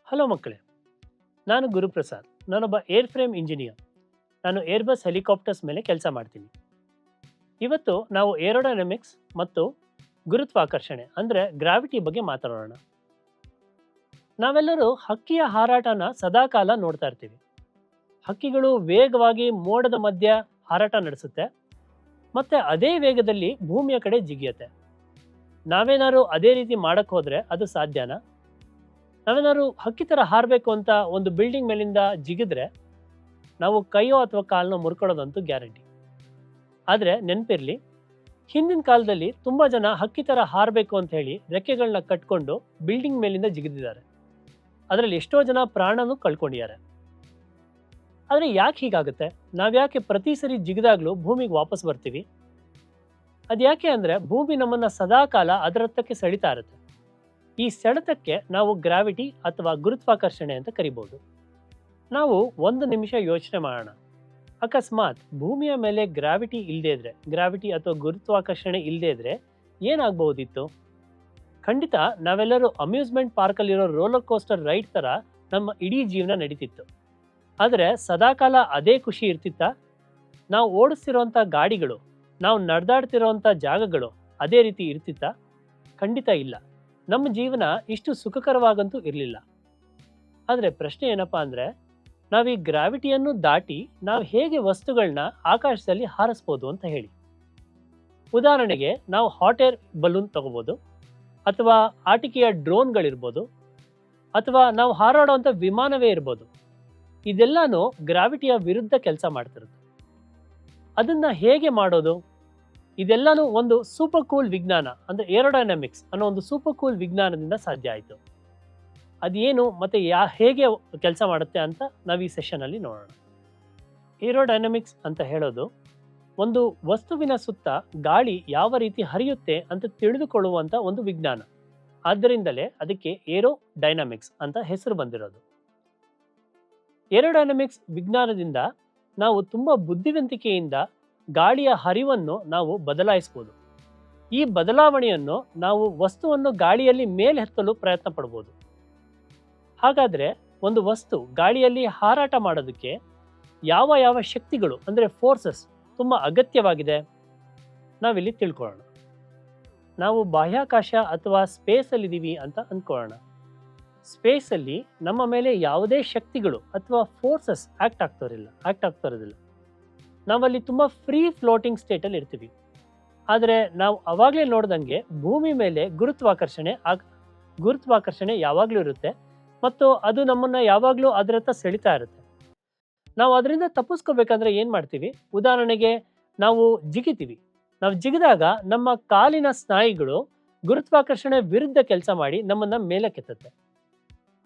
Hello ಮಕ್ಕಳೇ, ನಾನು ಗುರುಪ್ರಸಾದ್. ನಾನೊಬ್ಬ ಏರ್ ಫ್ರೇಮ್ ಇಂಜಿನಿಯರ್. ನಾನು ಏರ್ಬಸ್ ಹೆಲಿಕಾಪ್ಟರ್ಸ್ ಮೇಲೆ ಕೆಲಸ ಮಾಡ್ತೀನಿ. ಇವತ್ತು ನಾವು ಏರೋಡೈನಮಿಕ್ಸ್ ಮತ್ತು ಗುರುತ್ವಾಕರ್ಷಣೆ ಅಂದರೆ ಗ್ರಾವಿಟಿ ಬಗ್ಗೆ ಮಾತಾಡೋಣ. ನಾವೆಲ್ಲರೂ ಹಕ್ಕಿಯ ಹಾರಾಟನ ಸದಾಕಾಲ ನೋಡ್ತಾ ಇರ್ತೀವಿ. ಹಕ್ಕಿಗಳು ವೇಗವಾಗಿ ಮೋಡದ ಮಧ್ಯ ಹಾರಾಟ ನಡೆಸುತ್ತೆ ಮತ್ತೆ ಅದೇ ವೇಗದಲ್ಲಿ ಭೂಮಿಯ ಕಡೆ ಜಿಗಿಯುತ್ತೆ. ನಾವೇನಾದ್ರು ಅದೇ ರೀತಿ ಮಾಡಕ್ ಹೋದ್ರೆ ಅದು ಸಾಧ್ಯನಾ? ನಾವೇನಾದ್ರು ಹಕ್ಕಿ ಥರ ಹಾರಬೇಕು ಅಂತ ಒಂದು ಬಿಲ್ಡಿಂಗ್ ಮೇಲಿಂದ ಜಿಗಿದ್ರೆ ನಾವು ಕೈಯೋ ಅಥವಾ ಕಾಲನ್ನ ಮುರ್ಕೊಳ್ಳೋದಂತೂ ಗ್ಯಾರಂಟಿ. ಆದರೆ ನೆನಪಿರಲಿ, ಹಿಂದಿನ ಕಾಲದಲ್ಲಿ ತುಂಬ ಜನ ಹಕ್ಕಿ ಥರ ಹಾರಬೇಕು ಅಂತ ಹೇಳಿ ರೆಕ್ಕೆಗಳನ್ನ ಕಟ್ಕೊಂಡು ಬಿಲ್ಡಿಂಗ್ ಮೇಲಿಂದ ಜಿಗಿದಿದ್ದಾರೆ. ಅದರಲ್ಲಿ ಎಷ್ಟೋ ಜನ ಪ್ರಾಣನೂ ಕಳ್ಕೊಂಡಿದ್ದಾರೆ. ಆದರೆ ಯಾಕೆ ಹೀಗಾಗುತ್ತೆ? ನಾವ್ಯಾಕೆ ಪ್ರತಿ ಸರಿ ಜಿಗಿದಾಗಲೂ ಭೂಮಿಗೆ ವಾಪಸ್ ಬರ್ತೀವಿ? ಅದು ಯಾಕೆ ಅಂದರೆ ಭೂಮಿ ನಮ್ಮನ್ನು ಸದಾಕಾಲ ಅದರತ್ತಕ್ಕೆ ಸೆಳಿತಾ ಇರುತ್ತೆ. ಈ ಸೆಳೆತಕ್ಕೆ ನಾವು ಗ್ರಾವಿಟಿ ಅಥವಾ ಗುರುತ್ವಾಕರ್ಷಣೆ ಅಂತ ಕರಿಬೋದು. ನಾವು ಒಂದು ನಿಮಿಷ ಯೋಚನೆ ಮಾಡೋಣ. ಅಕಸ್ಮಾತ್ ಭೂಮಿಯ ಮೇಲೆ ಗ್ರಾವಿಟಿ ಇಲ್ಲದೇ ಇದ್ರೆ, ಗ್ರಾವಿಟಿ ಅಥವಾ ಗುರುತ್ವಾಕರ್ಷಣೆ ಇಲ್ಲದೇ ಇದ್ರೆ ಏನಾಗಬಹುದಿತ್ತು? ಖಂಡಿತ ನಾವೆಲ್ಲರೂ ಅಮ್ಯೂಸ್ಮೆಂಟ್ ಪಾರ್ಕಲ್ಲಿರೋ ರೋಲರ್ ಕೋಸ್ಟರ್ ರೈಡ್ ಥರ ನಮ್ಮ ಇಡೀ ಜೀವನ ನಡೀತಿತ್ತು. ಆದರೆ ಸದಾಕಾಲ ಅದೇ ಖುಷಿ ಇರ್ತಿತ್ತಾ? ನಾವು ಓಡಿಸ್ತಿರೋಂಥ ಗಾಡಿಗಳು, ನಾವು ನಡೆದಾಡ್ತಿರೋಂಥ ಜಾಗಗಳು ಅದೇ ರೀತಿ ಇರ್ತಿತ್ತಾ? ಖಂಡಿತ ಇಲ್ಲ. ನಮ್ಮ ಜೀವನ ಇಷ್ಟು ಸುಖಕರವಾಗಂತೂ ಇರಲಿಲ್ಲ. ಆದರೆ ಪ್ರಶ್ನೆ ಏನಪ್ಪ ಅಂದರೆ, ನಾವು ಈ ಗ್ರಾವಿಟಿಯನ್ನು ದಾಟಿ ನಾವು ಹೇಗೆ ವಸ್ತುಗಳನ್ನ ಆಕಾಶದಲ್ಲಿ ಹಾರಿಸ್ಬೋದು ಅಂತ ಹೇಳಿ. ಉದಾಹರಣೆಗೆ ನಾವು ಹಾಟ್ ಏರ್ ಬಲೂನ್ ತಗೋಬೋದು, ಅಥವಾ ಆಟಿಕೆಯ ಡ್ರೋನ್ಗಳಿರ್ಬೋದು, ಅಥವಾ ನಾವು ಹಾರಾಡುವಂಥ ವಿಮಾನವೇ ಇರ್ಬೋದು. ಇದೆಲ್ಲನೂ ಗ್ರಾವಿಟಿಯ ವಿರುದ್ಧ ಕೆಲಸ ಮಾಡ್ತಿರುತ್ತೆ. ಅದನ್ನು ಹೇಗೆ ಮಾಡೋದು? ಇದೆಲ್ಲನೂ ಒಂದು ಸೂಪರ್ ಕೂಲ್ ವಿಜ್ಞಾನ ಅಂದರೆ ಏರೋಡೈನಮಿಕ್ಸ್ ಅನ್ನೋ ಒಂದು ಸೂಪರ್ ಕೂಲ್ ವಿಜ್ಞಾನದಿಂದ ಸಾಧ್ಯ ಆಯಿತು. ಅದೇನು ಮತ್ತು ಹೇಗೆ ಕೆಲಸ ಮಾಡುತ್ತೆ ಅಂತ ನಾವು ಈ ಸೆಷನಲ್ಲಿ ನೋಡೋಣ. ಏರೋಡೈನಮಿಕ್ಸ್ ಅಂತ ಹೇಳೋದು ಒಂದು ವಸ್ತುವಿನ ಸುತ್ತ ಗಾಳಿ ಯಾವ ರೀತಿ ಹರಿಯುತ್ತೆ ಅಂತ ತಿಳಿದುಕೊಳ್ಳುವಂಥ ಒಂದು ವಿಜ್ಞಾನ. ಆದ್ದರಿಂದಲೇ ಅದಕ್ಕೆ ಏರೋಡೈನಮಿಕ್ಸ್ ಅಂತ ಹೆಸರು ಬಂದಿರೋದು. ಏರೋಡೈನಮಿಕ್ಸ್ ವಿಜ್ಞಾನದಿಂದ ನಾವು ತುಂಬ ಬುದ್ಧಿವಂತಿಕೆಯಿಂದ ಗಾಳಿಯ ಹರಿವನ್ನು ನಾವು ಬದಲಾಯಿಸ್ಬೋದು. ಈ ಬದಲಾವಣೆಯನ್ನು ನಾವು ವಸ್ತುವನ್ನು ಗಾಳಿಯಲ್ಲಿ ಮೇಲೆ ಎತ್ತಲು ಪ್ರಯತ್ನ ಪಡ್ಬೋದು. ಹಾಗಾದರೆ ಒಂದು ವಸ್ತು ಗಾಳಿಯಲ್ಲಿ ಹಾರಾಟ ಮಾಡೋದಕ್ಕೆ ಯಾವ ಯಾವ ಶಕ್ತಿಗಳು ಅಂದರೆ ಫೋರ್ಸಸ್ ತುಂಬ ಅಗತ್ಯವಾಗಿದೆ ನಾವಿಲ್ಲಿ ತಿಳ್ಕೊಳ್ಳೋಣ. ನಾವು ಬಾಹ್ಯಾಕಾಶ ಅಥವಾ ಸ್ಪೇಸಲ್ಲಿದ್ದೀವಿ ಅಂತ ಅಂದ್ಕೊಳ್ಳೋಣ. ಸ್ಪೇಸಲ್ಲಿ ನಮ್ಮ ಮೇಲೆ ಯಾವುದೇ ಶಕ್ತಿಗಳು ಅಥವಾ ಫೋರ್ಸಸ್ ಆಕ್ಟ್ ಆಗ್ತಿರೋದಿಲ್ಲ. ನಾವಲ್ಲಿ ತುಂಬ ಫ್ರೀ ಫ್ಲೋಟಿಂಗ್ ಸ್ಟೇಟಲ್ಲಿ ಇರ್ತೀವಿ. ಆದರೆ ನಾವು ಅವಾಗಲೇ ನೋಡ್ದಂಗೆ ಭೂಮಿ ಮೇಲೆ ಗುರುತ್ವಾಕರ್ಷಣೆ ಯಾವಾಗಲೂ ಇರುತ್ತೆ ಮತ್ತು ಅದು ನಮ್ಮನ್ನು ಯಾವಾಗಲೂ ಅದರ ಹತ್ರ ಸೆಳಿತಾ ಇರುತ್ತೆ. ನಾವು ಅದರಿಂದ ತಪ್ಪಿಸ್ಕೋಬೇಕಂದ್ರೆ ಏನು ಮಾಡ್ತೀವಿ? ಉದಾಹರಣೆಗೆ ನಾವು ಜಿಗಿತೀವಿ. ನಾವು ಜಿಗಿದಾಗ ನಮ್ಮ ಕಾಲಿನ ಸ್ನಾಯುಗಳು ಗುರುತ್ವಾಕರ್ಷಣೆ ವಿರುದ್ಧ ಕೆಲಸ ಮಾಡಿ ನಮ್ಮನ್ನು ಮೇಲಕ್ಕೆತ್ತುತ್ತೆ.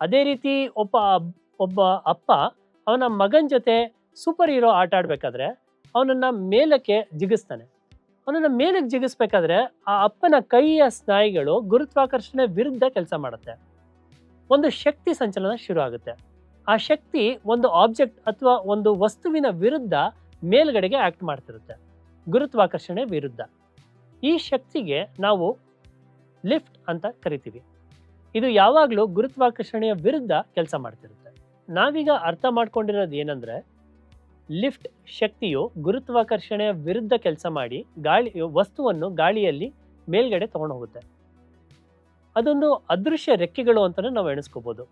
ಅದೇ ರೀತಿ ಒಬ್ಬ ಅಪ್ಪ ಅವನ ಮಗನ ಜೊತೆ ಸೂಪರ್ ಹೀರೋ ಆಟ ಆಡಬೇಕಾದ್ರೆ ಅವನನ್ನು ಮೇಲಕ್ಕೆ ಜಿಗಿಸ್ತಾನೆ. ಅವನನ್ನು ಮೇಲಕ್ಕೆ ಜಿಗಿಸ್ಬೇಕಾದ್ರೆ ಆ ಅಪ್ಪನ ಕೈಯ ಸ್ನಾಯುಗಳು ಗುರುತ್ವಾಕರ್ಷಣೆ ವಿರುದ್ಧ ಕೆಲಸ ಮಾಡುತ್ತೆ. ಒಂದು ಶಕ್ತಿ ಸಂಚಲನ ಶುರು ಆಗುತ್ತೆ. ಆ ಶಕ್ತಿ ಒಂದು ಆಬ್ಜೆಕ್ಟ್ ಅಥವಾ ಒಂದು ವಸ್ತುವಿನ ವಿರುದ್ಧ ಮೇಲ್ಗಡೆಗೆ ಆಕ್ಟ್ ಮಾಡ್ತಿರುತ್ತೆ, ಗುರುತ್ವಾಕರ್ಷಣೆ ವಿರುದ್ಧ. ಈ ಶಕ್ತಿಗೆ ನಾವು ಲಿಫ್ಟ್ ಅಂತ ಕರಿತೀವಿ. ಇದು ಯಾವಾಗಲೂ ಗುರುತ್ವಾಕರ್ಷಣೆಯ ವಿರುದ್ಧ ಕೆಲಸ ಮಾಡ್ತಿರುತ್ತೆ. ನಾವೀಗ ಅರ್ಥ ಮಾಡ್ಕೊಂಡಿರೋದು ಏನಂದ್ರೆ, ಲಿಫ್ಟ್ ಶಕ್ತಿಯು ಗುರುತ್ವಾಕರ್ಷಣೆಯ ವಿರುದ್ಧ ಕೆಲಸ ಮಾಡಿ ವಸ್ತುವನ್ನು ಗಾಳಿಯಲ್ಲಿ ಮೇಲ್ಗಡೆ ತಗೊಂಡು ಹೋಗುತ್ತೆ. ಅದೊಂದು ಅದೃಶ್ಯ ರೆಕ್ಕೆಗಳು ಅಂತಲೇ ನಾವು ಎಣಿಸ್ಕೋಬಹುದು.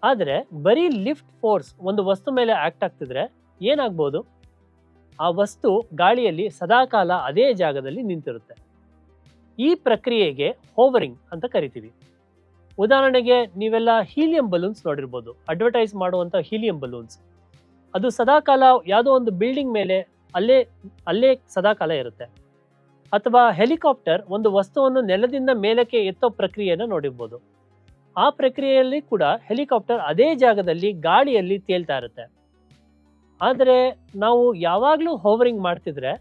ಆದರೆ ಬರೀ ಲಿಫ್ಟ್ ಫೋರ್ಸ್ ಒಂದು ವಸ್ತು ಮೇಲೆ ಆಕ್ಟ್ ಆಗ್ತಿದ್ರೆ ಏನಾಗ್ಬೋದು? ಆ ವಸ್ತು ಗಾಳಿಯಲ್ಲಿ ಸದಾಕಾಲ ಅದೇ ಜಾಗದಲ್ಲಿ ನಿಂತಿರುತ್ತೆ. ಈ ಪ್ರಕ್ರಿಯೆಗೆ ಹೋವರಿಂಗ್ ಅಂತ ಕರಿತೀವಿ. ಉದಾಹರಣೆಗೆ ನೀವೆಲ್ಲ ಹೀಲಿಯಂ ಬಲೂನ್ಸ್ ನೋಡಿರ್ಬೋದು, ಅಡ್ವರ್ಟೈಸ್ ಮಾಡುವಂಥ ಹೀಲಿಯಂ ಬಲೂನ್ಸ್. ಅದು ಸದಾಕಾಲ ಯಾವುದೋ ಒಂದು ಬಿಲ್ಡಿಂಗ್ ಮೇಲೆ ಅಲ್ಲೇ ಸದಾಕಾಲ ಇರುತ್ತೆ. ಅಥವಾ ಹೆಲಿಕಾಪ್ಟರ್ ಒಂದು ವಸ್ತುವನ್ನು ನೆಲದಿಂದ ಮೇಲಕ್ಕೆ ಎತ್ತೋ ಪ್ರಕ್ರಿಯೆಯನ್ನು ನೋಡಿರ್ಬೋದು. ಆ ಪ್ರಕ್ರಿಯೆಯಲ್ಲಿ ಕೂಡ ಹೆಲಿಕಾಪ್ಟರ್ ಅದೇ ಜಾಗದಲ್ಲಿ ಗಾಳಿಯಲ್ಲಿ ತೇಲ್ತಾ ಇರುತ್ತೆ. ಆದರೆ ನಾವು ಯಾವಾಗಲೂ ಹೋವರಿಂಗ್ ಮಾಡ್ತಿದ್ರೆ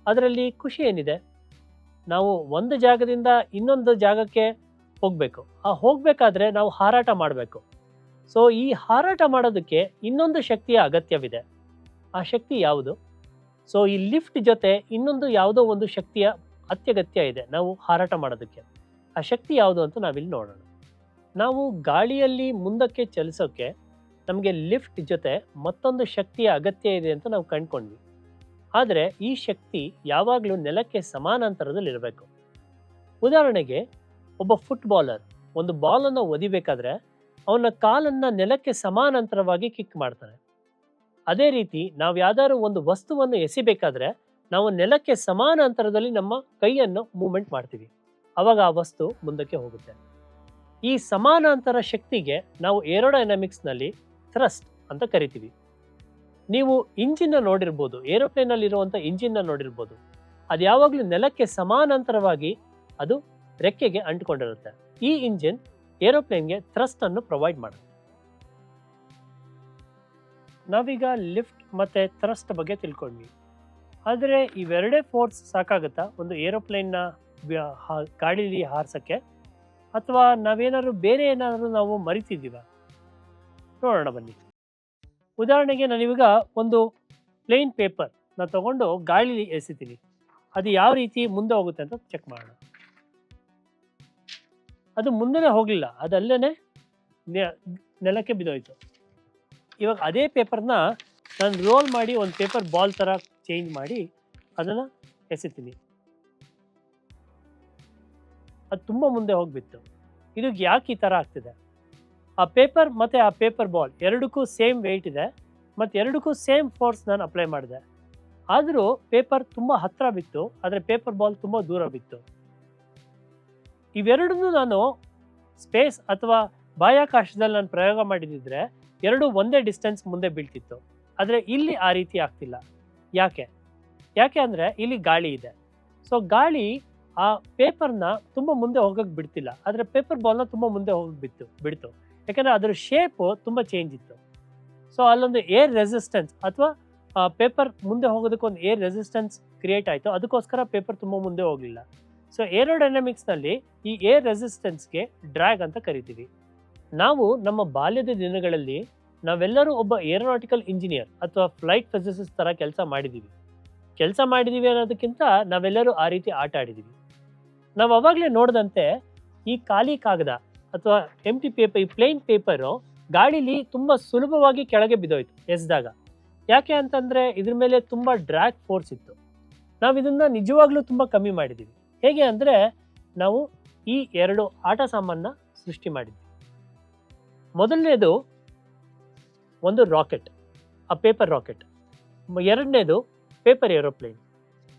ಅದರಲ್ಲಿ ಖುಷಿ ಏನಿದೆ? ನಾವು ಒಂದು ಜಾಗದಿಂದ ಇನ್ನೊಂದು ಜಾಗಕ್ಕೆ ಹೋಗಬೇಕು. ಹೋಗಬೇಕಾದ್ರೆ ನಾವು ಹಾರಾಟ ಮಾಡಬೇಕು. ಸೊ ಈ ಹಾರಾಟ ಮಾಡೋದಕ್ಕೆ ಇನ್ನೊಂದು ಶಕ್ತಿಯ ಅಗತ್ಯವಿದೆ. ಆ ಶಕ್ತಿ ಯಾವುದು? ಸೊ ಈ ಲಿಫ್ಟ್ ಜೊತೆ ಇನ್ನೊಂದು ಯಾವುದೋ ಒಂದು ಶಕ್ತಿಯ ಅತ್ಯಗತ್ಯ ಇದೆ ನಾವು ಹಾರಾಟ ಮಾಡೋದಕ್ಕೆ. ಆ ಶಕ್ತಿ ಯಾವುದು ಅಂತ ನಾವಿಲ್ಲಿ ನೋಡೋಣ. ನಾವು ಗಾಳಿಯಲ್ಲಿ ಮುಂದಕ್ಕೆ ಚಲಿಸೋಕೆ ನಮಗೆ ಲಿಫ್ಟ್ ಜೊತೆ ಮತ್ತೊಂದು ಶಕ್ತಿಯ ಅಗತ್ಯ ಇದೆ ಅಂತ ನಾವು ಕಂಡ್ಕೊಂಡ್ವಿ. ಆದರೆ ಈ ಶಕ್ತಿ ಯಾವಾಗಲೂ ನೆಲಕ್ಕೆ ಸಮಾನಾಂತರದಲ್ಲಿರಬೇಕು. ಉದಾಹರಣೆಗೆ, ಒಬ್ಬ ಫುಟ್ಬಾಲರ್ ಒಂದು ಬಾಲನ್ನು ಒದಿಬೇಕಾದ್ರೆ ಅವನ ಕಾಲನ್ನು ನೆಲಕ್ಕೆ ಸಮಾನಾಂತರವಾಗಿ ಕಿಕ್ ಮಾಡ್ತಾನೆ. ಅದೇ ರೀತಿ ನಾವು ಯಾವ್ದಾದ್ರು ಒಂದು ವಸ್ತುವನ್ನು ಎಸಿಬೇಕಾದ್ರೆ ನಾವು ನೆಲಕ್ಕೆ ಸಮಾನಾಂತರದಲ್ಲಿ ನಮ್ಮ ಕೈಯನ್ನು ಮೂವ್ಮೆಂಟ್ ಮಾಡ್ತೀವಿ. ಅವಾಗ ಆ ವಸ್ತು ಮುಂದಕ್ಕೆ ಹೋಗುತ್ತೆ. ಈ ಸಮಾನಾಂತರ ಶಕ್ತಿಗೆ ನಾವು ಏರೋಡೈನಮಿಕ್ಸ್ನಲ್ಲಿ ಥ್ರಸ್ಟ್ ಅಂತ ಕರಿತೀವಿ. ನೀವು ಇಂಜಿನ್ನ ನೋಡಿರ್ಬೋದು, ಏರೋಪ್ಲೇನಲ್ಲಿ ಇರುವಂಥ ಇಂಜಿನ್ನ ನೋಡಿರ್ಬೋದು. ಅದು ಯಾವಾಗಲೂ ನೆಲಕ್ಕೆ ಸಮಾನಾಂತರವಾಗಿ ಅದು ರೆಕ್ಕೆಗೆ ಅಂಟಿಕೊಂಡಿರುತ್ತೆ. ಈ ಇಂಜಿನ್ ಏರೋಪ್ಲೇನ್ಗೆ ಥ್ರಸ್ಟ್ ಅನ್ನು ಪ್ರೊವೈಡ್ ಮಾಡುತ್ತೆ. ನಾವೀಗ ಲಿಫ್ಟ್ ಮತ್ತೆ ಥ್ರಸ್ಟ್ ಬಗ್ಗೆ ತಿಳ್ಕೊಂಡ್ವಿ. ಆದರೆ ಇವೆರಡೇ ಫೋರ್ಸ್ ಸಾಕಾಗುತ್ತಾ ಒಂದು ಏರೋಪ್ಲೇನ್ನ ಗಾಳಿಲಿ ಹಾರಿಸೋಕ್ಕೆ, ಅಥವಾ ನಾವೇನಾದ್ರು ಬೇರೆ ಏನಾದರೂ ನಾವು ಮರಿತಿದ್ದೀವ? ನೋಡೋಣ ಬನ್ನಿ. ಉದಾಹರಣೆಗೆ ನಾನಿವಾಗ ಒಂದು ಪ್ಲೇನ್ ಪೇಪರ್ ತಗೊಂಡು ಗಾಳಿಲಿ ಎಸಿತೀನಿ. ಅದು ಯಾವ ರೀತಿ ಮುಂದೆ ಹೋಗುತ್ತೆ ಅಂತ ಚೆಕ್ ಮಾಡೋಣ. ಅದು ಮುಂದೆನೇ ಹೋಗಲಿಲ್ಲ, ಅದು ಅಲ್ಲೇ ನೆಲಕ್ಕೆ ಬಿದ್ದೋಯ್ತು. ಇವಾಗ ಅದೇ ಪೇಪರ್ನ ನಾನು ರೋಲ್ ಮಾಡಿ ಒಂದು ಪೇಪರ್ ಬಾಲ್ ಥರ ಚೇಂಜ್ ಮಾಡಿ ಅದನ್ನು ಎಸಿತೀನಿ. ಅದು ತುಂಬ ಮುಂದೆ ಹೋಗಿಬಿತ್ತು. ಇದಕ್ಕೆ ಯಾಕೆ ಈ ಥರ ಆಗ್ತಿದೆ? ಆ ಪೇಪರ್ ಮತ್ತು ಆ ಪೇಪರ್ ಬಾಲ್ ಎರಡಕ್ಕೂ ಸೇಮ್ ವೆಯ್ಟ್ ಇದೆ ಮತ್ತು ಎರಡಕ್ಕೂ ಸೇಮ್ ಫೋರ್ಸ್ ನಾನು ಅಪ್ಲೈ ಮಾಡಿದೆ. ಆದರೂ ಪೇಪರ್ ತುಂಬ ಹತ್ತಿರ ಬಿತ್ತು, ಆದರೆ ಪೇಪರ್ ಬಾಲ್ ತುಂಬ ದೂರ ಬಿತ್ತು. ಇವೆರಡನ್ನೂ ನಾನು ಸ್ಪೇಸ್ ಅಥವಾ ಬಾಹ್ಯಾಕಾಶದಲ್ಲಿ ನಾನು ಪ್ರಯೋಗ ಮಾಡಿದಿದ್ರೆ ಎರಡು ಒಂದೇ ಡಿಸ್ಟೆನ್ಸ್ ಮುಂದೆ ಬೀಳ್ತಿತ್ತು. ಆದರೆ ಇಲ್ಲಿ ಆ ರೀತಿ ಆಗ್ತಿಲ್ಲ. ಯಾಕೆ ಅಂದರೆ ಇಲ್ಲಿ ಗಾಳಿ ಇದೆ. ಸೊ ಗಾಳಿ ಆ ಪೇಪರ್ನ ತುಂಬ ಮುಂದೆ ಹೋಗೋಕ್ಕೆ ಬಿಡ್ತಿಲ್ಲ, ಆದರೆ ಪೇಪರ್ ಬಾಲ್ನ ತುಂಬ ಮುಂದೆ ಹೋಗಕ್ಕೆ ಬಿಡ್ತು. ಯಾಕಂದರೆ ಅದರ ಶೇಪು ತುಂಬ ಚೇಂಜ್ ಇತ್ತು. ಸೊ ಅಲ್ಲೊಂದು ಏರ್ ರೆಸಿಸ್ಟೆನ್ಸ್ ಅಥವಾ ಪೇಪರ್ ಮುಂದೆ ಹೋಗೋದಕ್ಕೆ ಒಂದು ಏರ್ ರೆಸಿಸ್ಟೆನ್ಸ್ ಕ್ರಿಯೇಟ್ ಆಯಿತು. ಅದಕ್ಕೋಸ್ಕರ ಪೇಪರ್ ತುಂಬ ಮುಂದೆ ಹೋಗಲಿಲ್ಲ. ಸೊ ಏರೋಡೈನಮಿಕ್ಸ್ನಲ್ಲಿ ಈ ಏರ್ ರೆಸಿಸ್ಟೆನ್ಸ್ಗೆ ಡ್ರ್ಯಾಗ್ ಅಂತ ಕರಿತೀವಿ. ನಾವು ನಮ್ಮ ಬಾಲ್ಯದ ದಿನಗಳಲ್ಲಿ ನಾವೆಲ್ಲರೂ ಒಬ್ಬ ಏರೋನಾಟಿಕಲ್ ಇಂಜಿನಿಯರ್ ಅಥವಾ ಫ್ಲೈಟ್ ಫಿಸಿಸಿಸ್ಟ್ ಥರ ಕೆಲಸ ಮಾಡಿದ್ದೀವಿ ಅನ್ನೋದಕ್ಕಿಂತ ನಾವೆಲ್ಲರೂ ಆ ರೀತಿ ಆಟ ಆಡಿದ್ದೀವಿ. ನಾವು ಅವಾಗಲೇ ನೋಡಿದಂತೆ ಈ ಖಾಲಿ ಕಾಗದ ಅಥವಾ ಎಂಟಿ ಪೇಪರ್, ಈ ಪ್ಲೇನ್ ಪೇಪರು ಗಾಳಿಲಿ ತುಂಬ ಸುಲಭವಾಗಿ ಕೆಳಗೆ ಬಿದ್ದೋಯ್ತು ಎಸ್ದಾಗ. ಯಾಕೆ ಅಂತಂದರೆ ಇದ್ರ ಮೇಲೆ ತುಂಬ ಡ್ರ್ಯಾಗ್ ಫೋರ್ಸ್ ಇತ್ತು. ನಾವು ಇದನ್ನು ನಿಜವಾಗ್ಲೂ ತುಂಬ ಕಮ್ಮಿ ಮಾಡಿದ್ದೀವಿ. ಹೇಗೆ ಅಂದರೆ ನಾವು ಈ ಎರಡು ಆಟ ಸಾಮಾನ ಸೃಷ್ಟಿ ಮಾಡಿದ್ವಿ. ಮೊದಲನೇದು ಒಂದು ರಾಕೆಟ್, ಆ ಪೇಪರ್ ರಾಕೆಟ್. ಎರಡನೇದು ಪೇಪರ್ ಏರೋಪ್ಲೇನ್.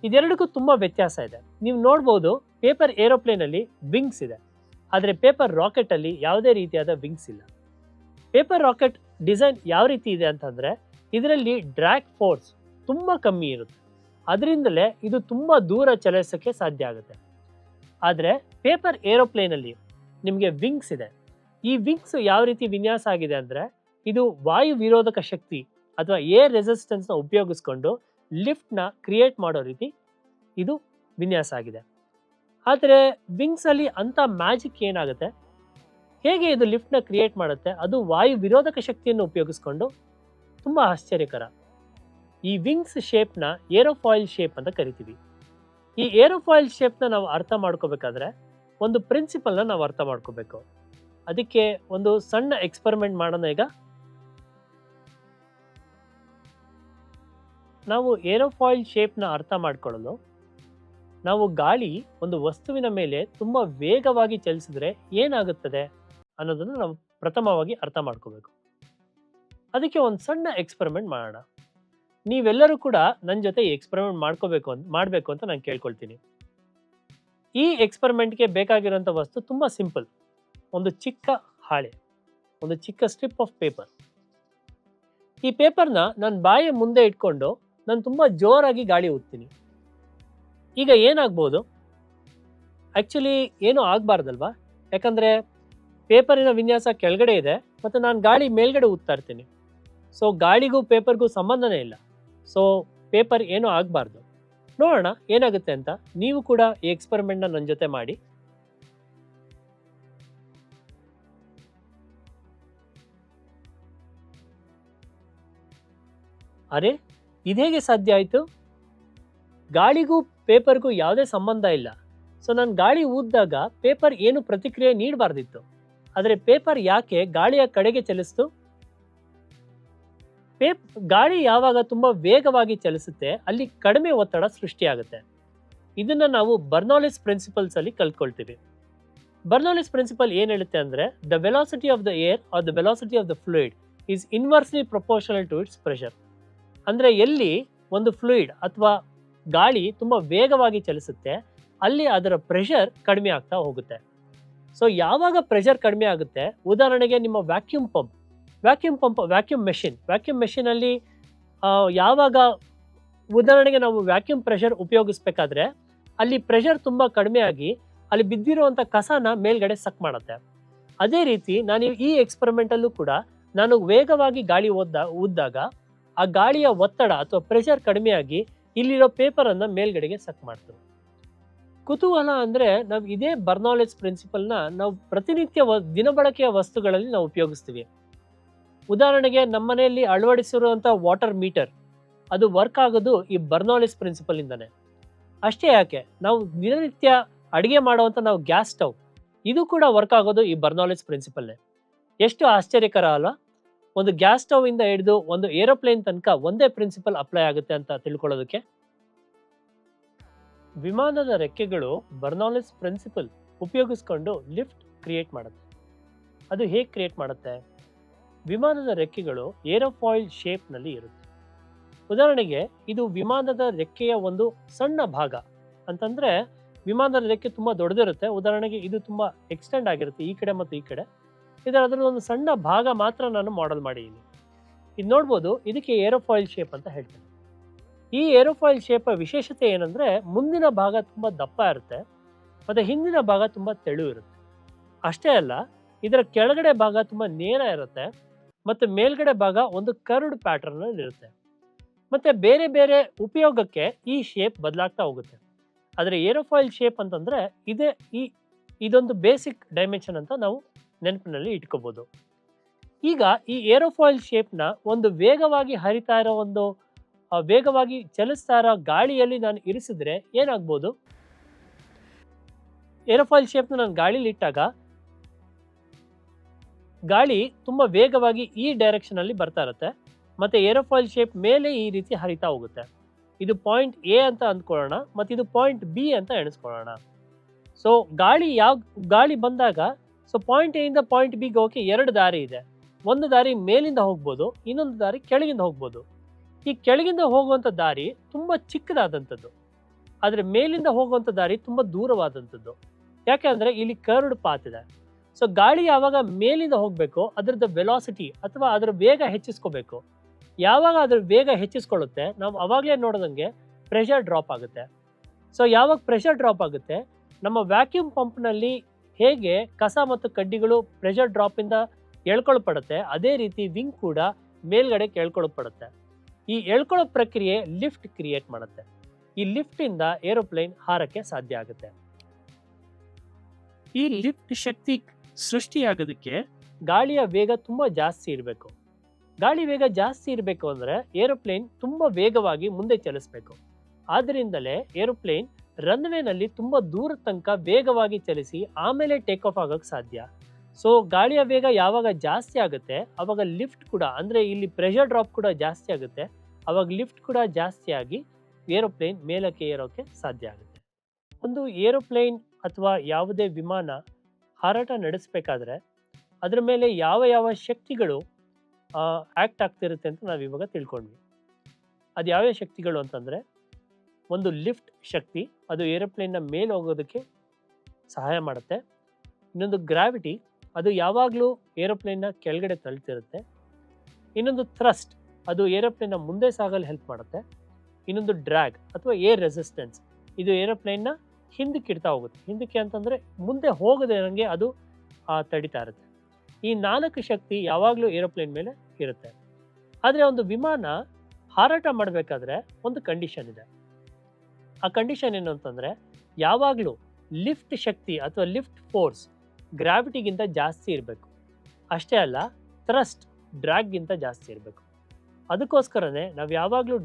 ಇದೆರಡಕ್ಕೂ ತುಂಬ ವ್ಯತ್ಯಾಸ ಇದೆ. ನೀವು ನೋಡ್ಬೋದು, ಪೇಪರ್ ಏರೋಪ್ಲೇನಲ್ಲಿ ವಿಂಗ್ಸ್ ಇದೆ, ಆದರೆ ಪೇಪರ್ ರಾಕೆಟಲ್ಲಿ ಯಾವುದೇ ರೀತಿಯಾದ ವಿಂಗ್ಸ್ ಇಲ್ಲ. ಪೇಪರ್ ರಾಕೆಟ್ ಡಿಸೈನ್ ಯಾವ ರೀತಿ ಇದೆ ಅಂತಂದರೆ ಇದರಲ್ಲಿ ಡ್ರ್ಯಾಗ್ ಫೋರ್ಸ್ ತುಂಬ ಕಮ್ಮಿ ಇರುತ್ತೆ. ಅದರಿಂದಲೇ ಇದು ತುಂಬ ದೂರ ಚಲಿಸೋಕ್ಕೆ ಸಾಧ್ಯ ಆಗುತ್ತೆ. ಆದರೆ ಪೇಪರ್ ಏರೋಪ್ಲೇನಲ್ಲಿ ನಿಮಗೆ ವಿಂಗ್ಸ್ ಇದೆ. ಈ ವಿಂಗ್ಸ್ ಯಾವ ರೀತಿ ವಿನ್ಯಾಸ ಆಗಿದೆ ಅಂದರೆ ಇದು ವಾಯು ವಿರೋಧಕ ಶಕ್ತಿ ಅಥವಾ ಏರ್ ರೆಸಿಸ್ಟೆನ್ಸ್ನ ಉಪಯೋಗಿಸ್ಕೊಂಡು ಲಿಫ್ಟ್ನ ಕ್ರಿಯೇಟ್ ಮಾಡೋ ರೀತಿ ಇದು ವಿನ್ಯಾಸ ಆಗಿದೆ. ಆದರೆ ವಿಂಗ್ಸಲ್ಲಿ ಅಂಥ ಮ್ಯಾಜಿಕ್ ಏನಾಗುತ್ತೆ, ಹೇಗೆ ಇದು ಲಿಫ್ಟ್ನ ಕ್ರಿಯೇಟ್ ಮಾಡುತ್ತೆ, ಅದು ವಾಯು ವಿರೋಧಕ ಶಕ್ತಿಯನ್ನು ಉಪಯೋಗಿಸ್ಕೊಂಡು, ತುಂಬ ಆಶ್ಚರ್ಯಕರ. ಈ ವಿಂಗ್ಸ್ ಶೇಪ್ನ ಏರೋಫಾಯಿಲ್ ಶೇಪ್ ಅಂತ ಕರಿತೀವಿ. ಈ ಏರೋಫಾಯಿಲ್ ಶೇಪ್ನ ನಾವು ಅರ್ಥ ಮಾಡ್ಕೋಬೇಕಾದ್ರೆ ಒಂದು ಪ್ರಿನ್ಸಿಪಲ್ನ ನಾವು ಅರ್ಥ ಮಾಡ್ಕೋಬೇಕು. ಅದಕ್ಕೆ ಒಂದು ಸಣ್ಣ ಎಕ್ಸ್ಪೆರಿಮೆಂಟ್ ಮಾಡೋಣ. ಈಗ ನಾವು ಏರೋಫಾಯಿಲ್ ಶೇಪ್ನ ಅರ್ಥ ಮಾಡ್ಕೊಳ್ಳಲು ನಾವು ಗಾಳಿ ಒಂದು ವಸ್ತುವಿನ ಮೇಲೆ ತುಂಬ ವೇಗವಾಗಿ ಚಲಿಸಿದ್ರೆ ಏನಾಗುತ್ತದೆ ಅನ್ನೋದನ್ನು ನಾವು ಪ್ರಥಮವಾಗಿ ಅರ್ಥ ಮಾಡ್ಕೋಬೇಕು. ಅದಕ್ಕೆ ಒಂದು ಸಣ್ಣ ಎಕ್ಸ್ಪೆರಿಮೆಂಟ್ ಮಾಡೋಣ. ನೀವೆಲ್ಲರೂ ಕೂಡ ನನ್ನ ಜೊತೆ ಈ ಎಕ್ಸ್ಪೆರಿಮೆಂಟ್ ಮಾಡಬೇಕು ಅಂತ ನಾನು ಕೇಳ್ಕೊಳ್ತೀನಿ. ಈ ಎಕ್ಸ್ಪೆರಿಮೆಂಟ್ಗೆ ಬೇಕಾಗಿರೋಂಥ ವಸ್ತು ತುಂಬ ಸಿಂಪಲ್. ಒಂದು ಚಿಕ್ಕ ಹಾಳೆ, ಒಂದು ಚಿಕ್ಕ ಸ್ಟ್ರಿಪ್ ಆಫ್ ಪೇಪರ್. ಈ ಪೇಪರ್ನ ನಾನು ಬಾಯಿಯ ಮುಂದೆ ಇಟ್ಕೊಂಡು ನಾನು ತುಂಬ ಜೋರಾಗಿ ಗಾಳಿ ಊದ್ತೀನಿ. ಈಗ ಏನಾಗ್ಬೋದು? ಆ್ಯಕ್ಚುಲಿ ಏನೂ ಆಗಬಾರ್ದಲ್ವಾ? ಯಾಕಂದರೆ ಪೇಪರಿನ ವಿನ್ಯಾಸ ಕೆಳಗಡೆ ಇದೆ ಮತ್ತು ನಾನು ಗಾಳಿ ಮೇಲ್ಗಡೆ ಊದ್ತಾ ಇರ್ತೀನಿ. ಸೊ ಗಾಳಿಗೂ ಪೇಪರ್ಗೂ ಸಂಬಂಧನೇ ಇಲ್ಲ. ಸೊ ಪೇಪರ್ ಏನೂ ಆಗಬಾರ್ದು. ನೋಡೋಣ ಏನಾಗುತ್ತೆ ಅಂತ. ನೀವು ಕೂಡ ಈ ಎಕ್ಸ್ಪೆರಿಮೆಂಟ್ನ ನನ್ನ ಜೊತೆ ಮಾಡಿ. ಅರೆ, ಇದೇಗೆ ಸಾಧ್ಯ ಆಯಿತು? ಗಾಳಿಗೂ ಪೇಪರ್ಗೂ ಯಾವುದೇ ಸಂಬಂಧ ಇಲ್ಲ. ಸೊ ನಾನು ಗಾಳಿ ಊದಿದಾಗ ಪೇಪರ್ ಏನು ಪ್ರತಿಕ್ರಿಯೆ ನೀಡಬಾರ್ದಿತ್ತು, ಆದರೆ ಪೇಪರ್ ಯಾಕೆ ಗಾಳಿಯ ಕಡೆಗೆ ಚಲಿಸ್ತು? ಗಾಳಿ ಯಾವಾಗ ತುಂಬಾ ವೇಗವಾಗಿ ಚಲಿಸುತ್ತೆ ಅಲ್ಲಿ ಕಡಿಮೆ ಒತ್ತಡ ಸೃಷ್ಟಿಯಾಗುತ್ತೆ. ಇದನ್ನ ನಾವು ಬರ್ನೌಲಿಸ್ ಪ್ರಿನ್ಸಿಪಲ್ಸ್ ಅಲ್ಲಿ ಕಲ್ತ್ಕೊಳ್ತೀವಿ. ಬರ್ನೌಲಿಸ್ ಪ್ರಿನ್ಸಿಪಲ್ ಏನ್ ಹೇಳುತ್ತೆ ಅಂದ್ರೆ, the velocity of the air are the velocity of the fluid is inversely proportional to its pressure. ಅಂದ್ರೆ ಎಲ್ಲಿ ಒಂದು ಫ್ಲೂಯಿಡ್ ಅಥವಾ ಗಾಳಿ ತುಂಬಾ ವೇಗವಾಗಿ ಚಲಿಸುತ್ತೆ ಅಲ್ಲಿ ಅದರ ಪ್ರೆಷರ್ ಕಡಿಮೆ ಆಗ್ತಾ ಹೋಗುತ್ತೆ. ಸೊ ಯಾವಾಗ ಪ್ರೆಷರ್ ಕಡಿಮೆ ಆಗುತ್ತೆ, ಉದಾಹರಣೆಗೆ ನಿಮ್ಮ ವ್ಯಾಕ್ಯೂಮ್ ಮೆಷಿನ್ ಅಲ್ಲಿ ಯಾವಾಗ ಉದಾಹರಣೆಗೆ ನಾವು ವ್ಯಾಕ್ಯೂಮ್ ಪ್ರೆಷರ್ ಉಪಯೋಗಿಸ್ಬೇಕಾದ್ರೆ ಅಲ್ಲಿ ಪ್ರೆಷರ್ ತುಂಬಾ ಕಡಿಮೆ ಆಗಿ ಅಲ್ಲಿ ಬಿದ್ದಿರುವಂತ ಕಸನ ಮೇಲ್ಗಡೆ ಸಕ್ ಮಾಡುತ್ತೆ. ಅದೇ ರೀತಿ ನಾನು ಈ ಎಕ್ಸ್ಪೆರಿಮೆಂಟ್ ಅಲ್ಲೂ ಕೂಡ ನಾನು ವೇಗವಾಗಿ ಗಾಳಿ ಊದ್ದಾಗ ಆ ಗಾಳಿಯ ಒತ್ತಡ ಅಥವಾ ಪ್ರೆಷರ್ ಕಡಿಮೆಯಾಗಿ ಇಲ್ಲಿರೋ ಪೇಪರ್ ಅನ್ನ ಮೇಲ್ಗಡೆಗೆ ಸಕ್ ಮಾಡ್ತದೆ. ಕುತೂಹಲ ಅಂದ್ರೆ ನಾವು ಇದೇ ಬರ್ನೌಲಿಸ್ ಪ್ರಿನ್ಸಿಪಲ್ನ ನಾವು ಪ್ರತಿನಿತ್ಯ ದಿನಬಳಕೆಯ ವಸ್ತುಗಳಲ್ಲಿ ನಾವು ಉಪಯೋಗಿಸ್ತೀವಿ. ಉದಾಹರಣೆಗೆ ನಮ್ಮನೆಯಲ್ಲಿ ಅಳವಡಿಸಿರುವಂಥ ವಾಟರ್ ಮೀಟರ್ ಅದು ವರ್ಕ್ ಆಗೋದು ಈ ಬರ್ನೌಲಿಸ್ ಪ್ರಿನ್ಸಿಪಲ್ ಇಂದಾನೆ. ಅಷ್ಟೇ ಯಾಕೆ, ನಾವು ದಿನನಿತ್ಯ ಅಡುಗೆ ಮಾಡುವಂಥ ನಾವು ಗ್ಯಾಸ್ ಸ್ಟವ್ ಇದು ಕೂಡ ವರ್ಕ್ ಆಗೋದು ಈ ಬರ್ನೌಲಿಸ್ ಪ್ರಿನ್ಸಿಪಲ್ನೇ. ಎಷ್ಟು ಆಶ್ಚರ್ಯಕರ ಅಲ್ಲ? ಒಂದು ಗ್ಯಾಸ್ ಸ್ಟವ್ ಇಂದ ಹಿಡಿದು ಒಂದು ಏರೋಪ್ಲೇನ್ ತನಕ ಒಂದೇ ಪ್ರಿನ್ಸಿಪಲ್ ಅಪ್ಲೈ ಆಗುತ್ತೆ ಅಂತ ತಿಳ್ಕೊಳ್ಳೋದಕ್ಕೆ. ವಿಮಾನದ ರೆಕ್ಕೆಗಳು ಬರ್ನೌಲಿಸ್ ಪ್ರಿನ್ಸಿಪಲ್ ಉಪಯೋಗಿಸ್ಕೊಂಡು ಲಿಫ್ಟ್ ಕ್ರಿಯೇಟ್ ಮಾಡುತ್ತೆ. ಅದು ಹೇಗೆ ಕ್ರಿಯೇಟ್ ಮಾಡುತ್ತೆ? ವಿಮಾನದ ರೆಕ್ಕೆಗಳು ಏರೋಫಾಯಿಲ್ ಶೇಪ್ನಲ್ಲಿ ಇರುತ್ತೆ. ಉದಾಹರಣೆಗೆ ಇದು ವಿಮಾನದ ರೆಕ್ಕೆಯ ಒಂದು ಸಣ್ಣ ಭಾಗ ಅಂತಂದ್ರೆ, ವಿಮಾನದ ರೆಕ್ಕೆ ತುಂಬಾ ದೊಡ್ಡದಿರುತ್ತೆ. ಉದಾಹರಣೆಗೆ ಇದು ತುಂಬಾ ಎಕ್ಸ್ಟೆಂಡ್ ಆಗಿರುತ್ತೆ ಈ ಕಡೆ ಮತ್ತು ಈ ಕಡೆ. ಅದರಲ್ಲಿ ಒಂದು ಸಣ್ಣ ಭಾಗ ಮಾತ್ರ ನಾನು ಮಾಡೆಲ್ ಮಾಡಿದ್ದೀನಿ. ಇದು ನೋಡ್ಬೋದು, ಇದಕ್ಕೆ ಏರೋಫಾಯಿಲ್ ಶೇಪ್ ಅಂತ ಹೇಳ್ತೇನೆ. ಈ ಏರೋಫಾಯಿಲ್ ಶೇಪ್ ವಿಶೇಷತೆ ಏನಂದ್ರೆ, ಮುಂದಿನ ಭಾಗ ತುಂಬಾ ದಪ್ಪ ಇರುತ್ತೆ ಮತ್ತೆ ಹಿಂದಿನ ಭಾಗ ತುಂಬಾ ತೆಳು ಇರುತ್ತೆ. ಅಷ್ಟೇ ಅಲ್ಲ, ಇದರ ಕೆಳಗಡೆ ಭಾಗ ತುಂಬಾ ನೇರ ಇರುತ್ತೆ ಮತ್ತೆ ಮೇಲ್ಗಡೆ ಭಾಗ ಒಂದು ಕರ್ವ್ಡ್ ಪ್ಯಾಟರ್ನ್ ಅಲ್ಲಿ ಇರುತ್ತೆ. ಮತ್ತೆ ಬೇರೆ ಬೇರೆ ಉಪಯೋಗಕ್ಕೆ ಈ ಶೇಪ್ ಬದಲಾಗ್ತಾ ಹೋಗುತ್ತೆ. ಆದರೆ ಏರೋಫಾಯಿಲ್ ಶೇಪ್ ಅಂತಂದ್ರೆ ಇದೊಂದು ಬೇಸಿಕ್ ಡೈಮೆನ್ಷನ್ ಅಂತ ನಾವು ನೆನಪಿನಲ್ಲಿ ಇಟ್ಕೋಬಹುದು. ಈಗ ಈ ಏರೋಫಾಯಿಲ್ ಶೇಪ್ನ ಒಂದು ವೇಗವಾಗಿ ಹರಿತಾ ಇರೋ ವೇಗವಾಗಿ ಚಲಿಸ್ತಾ ಇರೋ ಗಾಳಿಯಲ್ಲಿ ನಾನು ಇರಿಸಿದ್ರೆ ಏನಾಗ್ಬೋದು? ಏರೋಫಾಯಿಲ್ ಶೇಪ್ನ ನಾನು ಗಾಳಿಲಿ ಇಟ್ಟಾಗ ಗಾಳಿ ತುಂಬಾ ವೇಗವಾಗಿ ಈ ಡೈರೆಕ್ಷನ್ ಅಲ್ಲಿ ಬರ್ತಾ ಇರುತ್ತೆ ಮತ್ತೆ ಏರೋಫಾಯಿಲ್ ಶೇಪ್ ಮೇಲೆ ಈ ರೀತಿ ಹರಿತಾ ಹೋಗುತ್ತೆ. ಇದು ಪಾಯಿಂಟ್ ಎ ಅಂತ ಅಂದ್ಕೊಳ್ಳೋಣ ಮತ್ತು ಇದು ಪಾಯಿಂಟ್ ಬಿ ಅಂತ ಎಣಿಸ್ಕೊಳ್ಳೋಣ. ಸೊ ಗಾಳಿ ಬಂದಾಗ ಪಾಯಿಂಟ್ ಎ ಇಂದ ಪಾಯಿಂಟ್ ಬಿಗೆ ಹೋಗಕ್ಕೆ ಎರಡು ದಾರಿ ಇದೆ. ಒಂದು ದಾರಿ ಮೇಲಿಂದ ಹೋಗ್ಬೋದು, ಇನ್ನೊಂದು ದಾರಿ ಕೆಳಗಿಂದ ಹೋಗ್ಬೋದು. ಈ ಕೆಳಗಿಂದ ಹೋಗುವಂಥ ದಾರಿ ತುಂಬಾ ಚಿಕ್ಕದಾದಂಥದ್ದು, ಆದರೆ ಮೇಲಿಂದ ಹೋಗುವಂಥ ದಾರಿ ತುಂಬಾ ದೂರವಾದಂಥದ್ದು. ಯಾಕೆ ಅಂದ್ರೆ ಇಲ್ಲಿ ಕರ್ವ್ಡ್ ಪಾತ್ ಇದೆ. ಸೊ ಗಾಳಿ ಯಾವಾಗ ಮೇಲಿಂದ ಹೋಗ್ಬೇಕು ಅದರದ ವೆಲಾಸಿಟಿ ಅಥವಾ ಅದರ ವೇಗ ಹೆಚ್ಚಿಸ್ಕೋಬೇಕು. ಯಾವಾಗ ಅದರ ವೇಗ ಹೆಚ್ಚಿಸ್ಕೊಳ್ಳುತ್ತೆ ನಾವು ಅವಾಗಲೇ ನೋಡೋದಂಗೆ ಪ್ರೆಷರ್ ಡ್ರಾಪ್ ಆಗುತ್ತೆ. ಸೊ ಯಾವಾಗ ಪ್ರೆಷರ್ ಡ್ರಾಪ್ ಆಗುತ್ತೆ, ನಮ್ಮ ವ್ಯಾಕ್ಯೂಮ್ ಪಂಪ್ನಲ್ಲಿ ಹೇಗೆ ಕಸ ಮತ್ತು ಕಡ್ಡಿಗಳು ಪ್ರೆಷರ್ ಡ್ರಾಪಿಂದ ಎಳ್ಕೊಳ್ಪಡುತ್ತೆ, ಅದೇ ರೀತಿ ವಿಂಗ್ ಕೂಡ ಮೇಲ್ಗಡೆ ಎಳ್ಕೊಳ್ಪಡುತ್ತೆ. ಈ ಎಳ್ಕೊಳ್ಳೋ ಪ್ರಕ್ರಿಯೆ ಲಿಫ್ಟ್ ಕ್ರಿಯೇಟ್ ಮಾಡುತ್ತೆ. ಈ ಲಿಫ್ಟ್ ಇಂದ ಏರೋಪ್ಲೇನ್ ಹಾರಕ್ಕೆ ಸಾಧ್ಯ ಆಗುತ್ತೆ. ಈ ಲಿಫ್ಟ್ ಶಕ್ತಿ ಸೃಷ್ಟಿಯಾಗೋದಕ್ಕೆ ಗಾಳಿಯ ವೇಗ ತುಂಬಾ ಜಾಸ್ತಿ ಇರಬೇಕು. ಗಾಳಿ ವೇಗ ಜಾಸ್ತಿ ಇರಬೇಕು ಅಂದ್ರೆ ಏರೋಪ್ಲೇನ್ ತುಂಬಾ ವೇಗವಾಗಿ ಮುಂದೆ ಚಲಿಸಬೇಕು. ಆದ್ದರಿಂದಲೇ ಏರೋಪ್ಲೇನ್ ರನ್ವೇನಲ್ಲಿ ತುಂಬಾ ದೂರ ತನಕ ವೇಗವಾಗಿ ಚಲಿಸಿ ಆಮೇಲೆ ಟೇಕ್ ಆಫ್ ಆಗೋಕ್ಕೆ ಸಾಧ್ಯ. ಸೊ ಗಾಳಿಯ ವೇಗ ಯಾವಾಗ ಜಾಸ್ತಿ ಆಗುತ್ತೆ ಅವಾಗ ಲಿಫ್ಟ್ ಕೂಡ ಅಂದ್ರೆ ಇಲ್ಲಿ ಪ್ರೆಷರ್ ಡ್ರಾಪ್ ಕೂಡ ಜಾಸ್ತಿ ಆಗುತ್ತೆ. ಅವಾಗ ಲಿಫ್ಟ್ ಕೂಡ ಜಾಸ್ತಿ ಆಗಿ ಏರೋಪ್ಲೇನ್ ಮೇಲಕ್ಕೆ ಏರೋಕೆ ಸಾಧ್ಯ ಆಗುತ್ತೆ. ಒಂದು ಏರೋಪ್ಲೇನ್ ಅಥವಾ ಯಾವುದೇ ವಿಮಾನ ಹಾರಾಟ ನಡೆಸಬೇಕಾದ್ರೆ ಅದರ ಮೇಲೆ ಯಾವ ಯಾವ ಶಕ್ತಿಗಳು ಆಕ್ಟ್ ಆಗ್ತಿರುತ್ತೆ ಅಂತ ನಾವು ಇವಾಗ ತಿಳ್ಕೊಂಡ್ವಿ. ಅದು ಯಾವ್ಯಾವ ಶಕ್ತಿಗಳು ಅಂತಂದ್ರೆ, ಒಂದು ಲಿಫ್ಟ್ ಶಕ್ತಿ, ಅದು ಏರೋಪ್ಲೇನ್ನ ಮೇಲೆ ಹೋಗೋದಕ್ಕೆ ಸಹಾಯ ಮಾಡುತ್ತೆ. ಇನ್ನೊಂದು ಗ್ರಾವಿಟಿ, ಅದು ಯಾವಾಗಲೂ ಏರೋಪ್ಲೇನ್ನ ಕೆಳಗಡೆ ತಳ್ತಿರುತ್ತೆ. ಇನ್ನೊಂದು ಥ್ರಸ್ಟ್, ಅದು ಏರೋಪ್ಲೇನ್ನ ಮುಂದೆ ಸಾಗಲು ಹೆಲ್ಪ್ ಮಾಡುತ್ತೆ. ಇನ್ನೊಂದು ಡ್ರ್ಯಾಗ್ ಅಥವಾ ಏರ್ ರೆಸಿಸ್ಟೆನ್ಸ್, ಇದು ಏರೋಪ್ಲೇನ್ನ ಹಿಂದಕ್ಕೆ ಇಡ್ತಾ ಹೋಗುತ್ತೆ. ಹಿಂದಕ್ಕೆ ಅಂತಂದರೆ ಮುಂದೆ ಹೋಗದೆ ನನಗೆ ಅದು ತಡಿತಾ ಇರುತ್ತೆ. ಈ 4 ಶಕ್ತಿ ಯಾವಾಗಲೂ ಏರೋಪ್ಲೇನ್ ಮೇಲೆ ಇರುತ್ತೆ. ಆದರೆ ಒಂದು ವಿಮಾನ ಹಾರಾಟ ಮಾಡಬೇಕಾದ್ರೆ ಒಂದು ಕಂಡೀಷನ್ ಇದೆ. ಆ ಕಂಡೀಷನ್ ಏನು ಅಂತಂದರೆ, ಯಾವಾಗಲೂ ಲಿಫ್ಟ್ ಶಕ್ತಿ ಅಥವಾ ಲಿಫ್ಟ್ ಫೋರ್ಸ್ ಗ್ರಾವಿಟಿಗಿಂತ ಜಾಸ್ತಿ ಇರಬೇಕು. ಅಷ್ಟೇ ಅಲ್ಲ, ಥ್ರಸ್ಟ್ ಡ್ರ್ಯಾಗ್ಗಿಂತ ಜಾಸ್ತಿ ಇರಬೇಕು. ಅದಕ್ಕೋಸ್ಕರನೇ ನಾವು ಯಾವಾಗಲೂ